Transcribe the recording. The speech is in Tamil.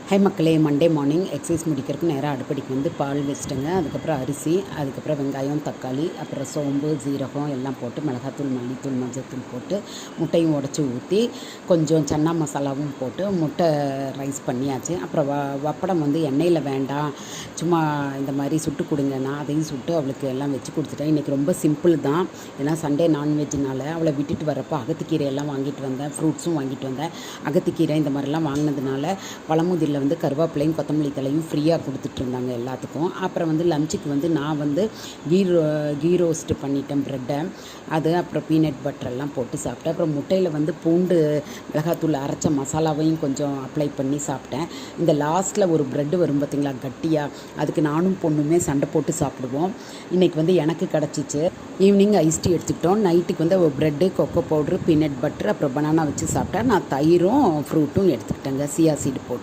ஹை மக்களே, மண்டே மார்னிங் எக்ஸசைஸ் முடிக்கிறதுக்கு நேராக அடுப்படிக்கு வந்து பால் வச்சுட்டேங்க. அதுக்கப்புறம் அரிசி, அதுக்கப்புறம் வெங்காயம், தக்காளி, அப்புறம் சோம்பு, ஜீரகம் எல்லாம் போட்டு மிளகாத்தூள், மல்லித்தூள், மஞ்சத்தூள் போட்டு முட்டையும் உடச்சி ஊற்றி கொஞ்சம் சன்னா மசாலாவும் போட்டு முட்டை ரைஸ் பண்ணியாச்சு. அப்புறம் வப்படம் வந்து எண்ணெயில் வேண்டாம், சும்மா இந்த மாதிரி சுட்டு கொடுங்கன்னா அதையும் சுட்டு அவளுக்கு எல்லாம் வச்சு கொடுத்துட்டேன். இன்றைக்கி ரொம்ப சிம்பிள் தான், ஏன்னா சண்டே நான்வெஜ்னால அவளை விட்டுட்டு வரப்போ அகத்திக்கீரை எல்லாம் வாங்கிட்டு வந்தேன், ஃப்ரூட்ஸும் வாங்கிட்டு வந்தேன். அகத்திக்கீரை இந்த மாதிரிலாம் வாங்கினதுனால பழமுதிரில் வந்து கருவேப்பிலையும் கொத்தமல்லி தலையும் ஃப்ரீயாக கொடுத்துட்ருந்தாங்க எல்லாத்துக்கும். அப்புறம் வந்து லஞ்சுக்கு வந்து நான் வந்து கீ ரோஸ்ட்டு பண்ணிட்டேன் ப்ரெட்டை, அது அப்புறம் பீனட் பட்டரெல்லாம் போட்டு சாப்பிட்டேன். அப்புறம் முட்டையில் வந்து பூண்டு மிளகாத்தூள் அரைச்ச மசாலாவையும் கொஞ்சம் அப்ளை பண்ணி சாப்பிட்டேன். இந்த லாஸ்ட்டில் ஒரு ப்ரெட்டு வரும் பார்த்திங்களா கட்டியாக, அதுக்கு நானும் பொண்ணுமே சண்டை போட்டு சாப்பிடுவோம். இன்றைக்கி வந்து எனக்கு கிடச்சிச்சு. ஈவினிங் ஐஸ் டீ எடுத்துக்கிட்டோம். நைட்டுக்கு வந்து bread, kho kho powder, peanut butter, அப்புறம் பனானா வச்சு சாப்பிட்டேன். நான் தயிரும் ஃப்ரூட்டும் எடுத்துக்கிட்டேங்க, சியா சீடு போட்டு.